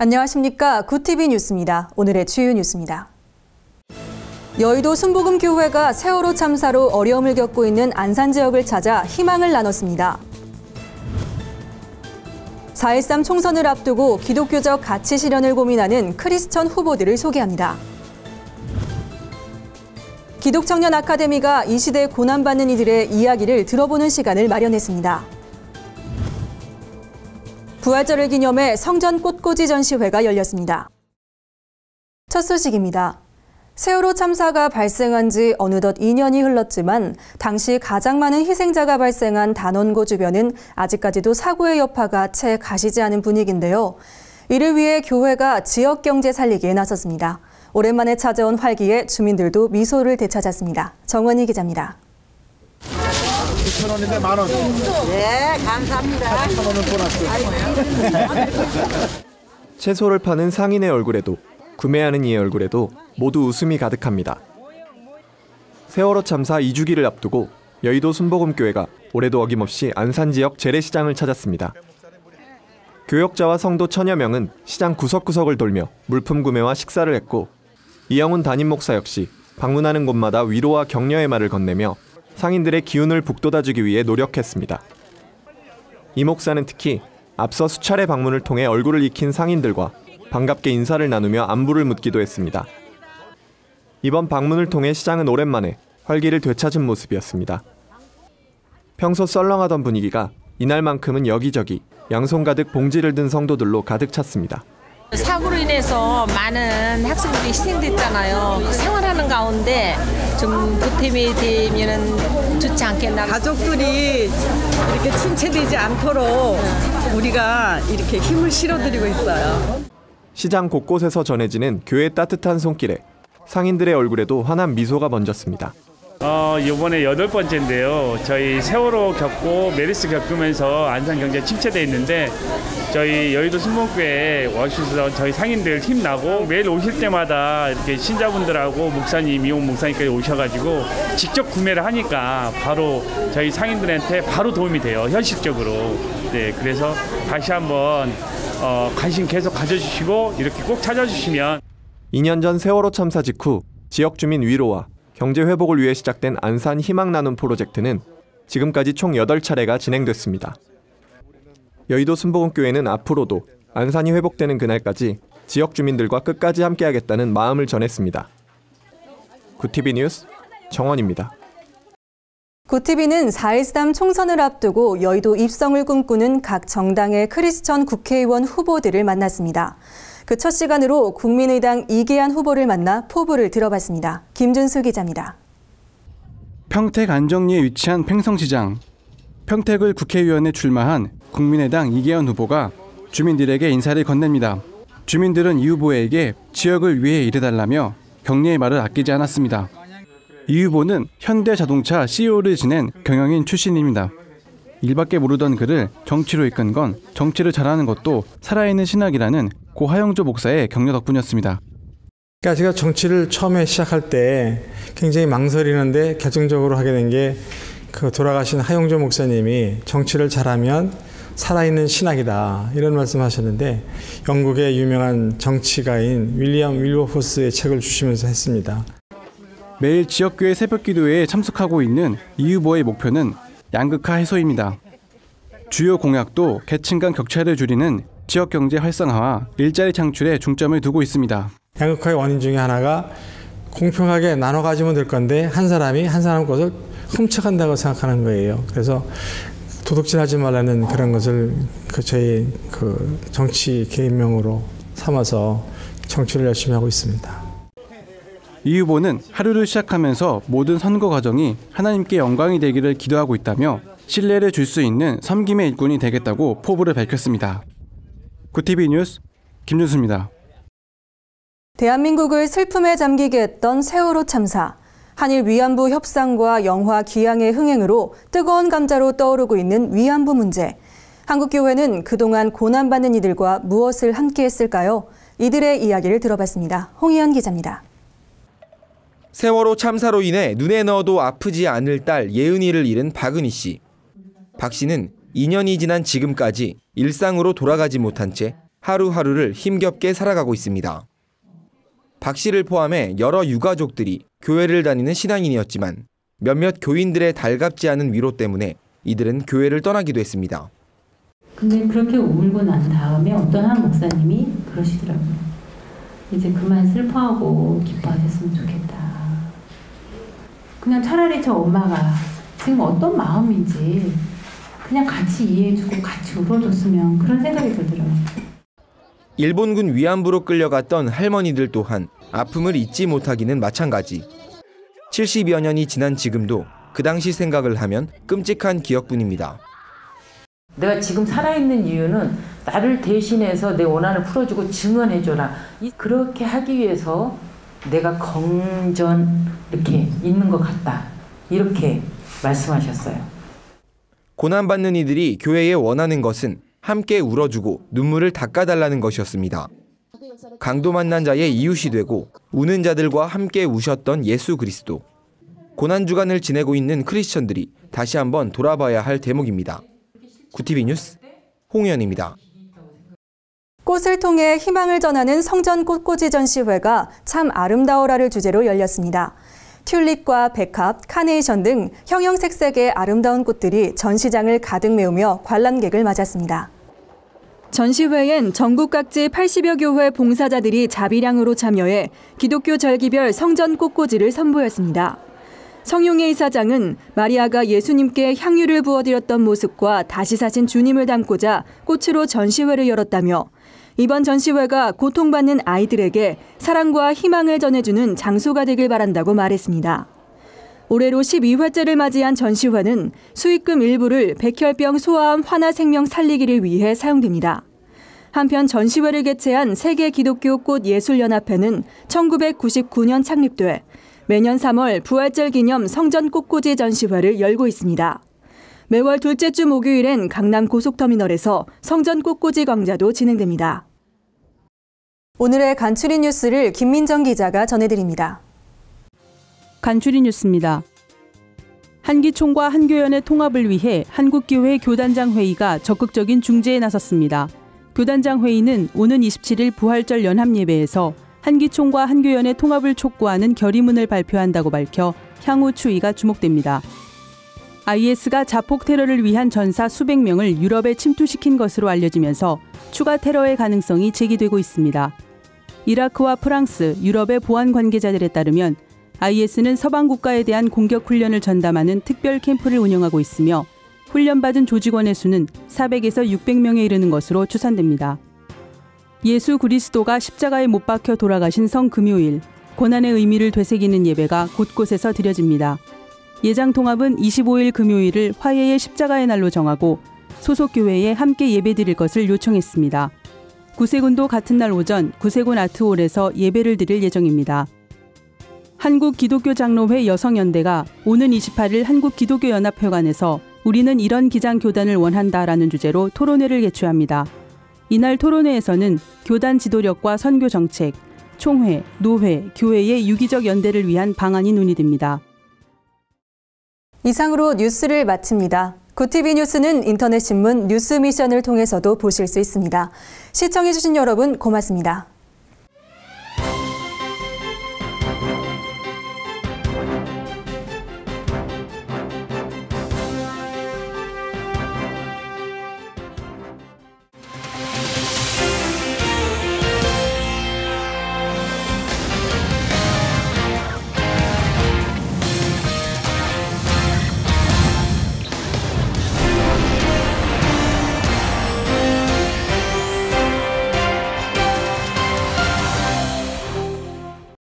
안녕하십니까. 굿TV 뉴스입니다. 오늘의 주요 뉴스입니다. 여의도 순복음교회가 세월호 참사로 어려움을 겪고 있는 안산 지역을 찾아 희망을 나눴습니다. 4.13 총선을 앞두고 기독교적 가치 실현을 고민하는 크리스천 후보들을 소개합니다. 기독청년 아카데미가 이 시대에 고난받는 이들의 이야기를 들어보는 시간을 마련했습니다. 부활절을 기념해 성전 꽃꽂이 전시회가 열렸습니다. 첫 소식입니다. 세월호 참사가 발생한 지 어느덧 2년이 흘렀지만 당시 가장 많은 희생자가 발생한 단원고 주변은 아직까지도 사고의 여파가 채 가시지 않은 분위기인데요. 이를 위해 교회가 지역 경제 살리기에 나섰습니다. 오랜만에 찾아온 활기에 주민들도 미소를 되찾았습니다. 정원희 기자입니다. 2,000원인데 10,000원. 네, 감사합니다. 1,000원은 보너스. 채소를 파는 상인의 얼굴에도 구매하는 이의 얼굴에도 모두 웃음이 가득합니다. 세월호 참사 2주기를 앞두고 여의도 순복음교회가 올해도 어김없이 안산 지역 재래시장을 찾았습니다. 교역자와 성도 천여 명은 시장 구석구석을 돌며 물품 구매와 식사를 했고, 이영훈 담임 목사 역시 방문하는 곳마다 위로와 격려의 말을 건네며 상인들의 기운을 북돋아주기 위해 노력했습니다. 이 목사는 특히 앞서 수차례 방문을 통해 얼굴을 익힌 상인들과 반갑게 인사를 나누며 안부를 묻기도 했습니다. 이번 방문을 통해 시장은 오랜만에 활기를 되찾은 모습이었습니다. 평소 썰렁하던 분위기가 이날만큼은 여기저기 양손 가득 봉지를 든 성도들로 가득 찼습니다. 사고로 인해서 많은 학생들이 희생됐잖아요. 생활하는 가운데 좀 보탬이 되면 좋지 않겠나. 가족들이 이렇게 침체되지 않도록 우리가 이렇게 힘을 실어드리고 있어요. 시장 곳곳에서 전해지는 교회의 따뜻한 손길에 상인들의 얼굴에도 환한 미소가 번졌습니다. 이번에 8번째인데요. 저희 세월호 겪고 메르스 겪으면서 안산 경제 침체돼 있는데 저희 여의도 순복음교회에 와주셔서 저희 상인들 힘나고 매일 오실 때마다 이렇게 신자분들하고 목사님, 이용 목사님까지 오셔가지고 직접 구매를 하니까 바로 저희 상인들한테 바로 도움이 돼요. 현실적으로. 네, 그래서 다시 한번 관심 계속 가져주시고 이렇게 꼭 찾아주시면. 2년 전 세월호 참사 직후 지역 주민 위로와 경제 회복을 위해 시작된 안산 희망 나눔 프로젝트는 지금까지 총 8차례가 진행됐습니다. 여의도 순복음교회는 앞으로도 안산이 회복되는 그날까지 지역 주민들과 끝까지 함께하겠다는 마음을 전했습니다. 굿TV 뉴스 정원입니다. 굿TV는 4.13 총선을 앞두고 여의도 입성을 꿈꾸는 각 정당의 크리스천 국회의원 후보들을 만났습니다. 그 첫 시간으로 국민의당 이계한 후보를 만나 포부를 들어봤습니다. 김준수 기자입니다. 평택 안정리에 위치한 팽성시장. 평택을 국회의원에 출마한 국민의당 이계한 후보가 주민들에게 인사를 건넵니다. 주민들은 이 후보에게 지역을 위해 일해달라며 격려의 말을 아끼지 않았습니다. 이 후보는 현대자동차 CEO를 지낸 경영인 출신입니다. 일밖에 모르던 그를 정치로 이끈 건 정치를 잘하는 것도 살아있는 신학이라는 고 하영조 목사의 격려 덕분이었습니다. 그러니까 제가 정치를 처음에 시작할 때 굉장히 망설이는데 결정적으로 하게 된 게 그 돌아가신 하영조 목사님이 정치를 잘하면 살아있는 신학이다 이런 말씀하셨는데 영국의 유명한 정치가인 윌리엄 윌버포스의 책을 주시면서 했습니다. 매일 지역교회 새벽기도회에 참석하고 있는 이 후보의 목표는 양극화 해소입니다. 주요 공약도 계층 간 격차를 줄이는 지역경제 활성화와 일자리 창출에 중점을 두고 있습니다. 양극화의 원인 중에 하나가 공평하게 나눠 가지면 될 건데 한 사람이 한 사람 것을 훔쳐간다고 생각하는 거예요. 그래서 도둑질하지 말라는 그런 것을 저희 정치 개인명으로 삼아서 정치를 열심히 하고 있습니다. 이 후보는 하루를 시작하면서 모든 선거 과정이 하나님께 영광이 되기를 기도하고 있다며 신뢰를 줄 수 있는 섬김의 일꾼이 되겠다고 포부를 밝혔습니다. 굿TV 뉴스 김준수입니다. 대한민국을 슬픔에 잠기게 했던 세월호 참사. 한일 위안부 협상과 영화 귀향의 흥행으로 뜨거운 감자로 떠오르고 있는 위안부 문제. 한국교회는 그동안 고난받는 이들과 무엇을 함께 했을까요? 이들의 이야기를 들어봤습니다. 홍희연 기자입니다. 세월호 참사로 인해 눈에 넣어도 아프지 않을 딸 예은이를 잃은 박은희 씨. 박 씨는 2년이 지난 지금까지 일상으로 돌아가지 못한 채 하루하루를 힘겹게 살아가고 있습니다. 박 씨를 포함해 여러 유가족들이 교회를 다니는 신앙인이었지만 몇몇 교인들의 달갑지 않은 위로 때문에 이들은 교회를 떠나기도 했습니다. 근데 그렇게 울고 난 다음에 어떤 한 목사님이 그러시더라고요. 이제 그만 슬퍼하고 기뻐하셨으면 좋겠다. 그냥 차라리 저 엄마가 지금 어떤 마음인지 그냥 같이 이해해주고 같이 울어줬으면, 그런 생각이 들더라고요. 일본군 위안부로 끌려갔던 할머니들 또한 아픔을 잊지 못하기는 마찬가지. 70여 년이 지난 지금도 그 당시 생각을 하면 끔찍한 기억뿐입니다. 내가 지금 살아있는 이유는 나를 대신해서 내 원한을 풀어주고 증언해줘라. 그렇게 하기 위해서 내가 건전 이렇게 있는 것 같다. 이렇게 말씀하셨어요. 고난받는 이들이 교회에 원하는 것은 함께 울어주고 눈물을 닦아달라는 것이었습니다. 강도 만난 자의 이웃이 되고 우는 자들과 함께 우셨던 예수 그리스도. 고난주간을 지내고 있는 크리스천들이 다시 한번 돌아봐야 할 대목입니다. 구티비 뉴스 홍의연입니다. 꽃을 통해 희망을 전하는 성전 꽃꽂이 전시회가 참 아름다워라를 주제로 열렸습니다. 튤립과 백합, 카네이션 등 형형색색의 아름다운 꽃들이 전시장을 가득 메우며 관람객을 맞았습니다. 전시회엔 전국 각지 80여 교회 봉사자들이 자비량으로 참여해 기독교 절기별 성전 꽃꽂이를 선보였습니다. 성용의 이사장은 마리아가 예수님께 향유를 부어드렸던 모습과 다시 사신 주님을 담고자 꽃으로 전시회를 열었다며 이번 전시회가 고통받는 아이들에게 사랑과 희망을 전해주는 장소가 되길 바란다고 말했습니다. 올해로 12회째를 맞이한 전시회는 수익금 일부를 백혈병 소아암 환아 생명 살리기를 위해 사용됩니다. 한편 전시회를 개최한 세계 기독교 꽃 예술연합회는 1999년 창립돼 매년 3월 부활절 기념 성전 꽃꽂이 전시회를 열고 있습니다. 매월 둘째 주 목요일엔 강남 고속터미널에서 성전 꽃꽂이 광자도 진행됩니다. 오늘의 간추린 뉴스를 김민정 기자가 전해드립니다. 간추린 뉴스입니다. 한기총과 한교연의 통합을 위해 한국교회 교단장 회의가 적극적인 중재에 나섰습니다. 교단장 회의는 오는 27일 부활절 연합예배에서 한기총과 한교연의 통합을 촉구하는 결의문을 발표한다고 밝혀 향후 추이가 주목됩니다. IS가 자폭 테러를 위한 전사 수백 명을 유럽에 침투시킨 것으로 알려지면서 추가 테러의 가능성이 제기되고 있습니다. 이라크와 프랑스, 유럽의 보안 관계자들에 따르면 IS는 서방 국가에 대한 공격 훈련을 전담하는 특별 캠프를 운영하고 있으며 훈련받은 조직원의 수는 400에서 600명에 이르는 것으로 추산됩니다. 예수 그리스도가 십자가에 못 박혀 돌아가신 성금요일, 고난의 의미를 되새기는 예배가 곳곳에서 드려집니다. 예장 통합은 25일 금요일을 화해의 십자가의 날로 정하고 소속 교회에 함께 예배드릴 것을 요청했습니다. 구세군도 같은 날 오전 구세군 아트홀에서 예배를 드릴 예정입니다. 한국기독교장로회 여성연대가 오는 28일 한국기독교연합회관에서 우리는 이런 기장교단을 원한다라는 주제로 토론회를 개최합니다. 이날 토론회에서는 교단 지도력과 선교 정책, 총회, 노회, 교회의 유기적 연대를 위한 방안이 논의됩니다. 이상으로 뉴스를 마칩니다. 구티비 뉴스는 인터넷 신문 뉴스 미션을 통해서도 보실 수 있습니다. 시청해주신 여러분 고맙습니다.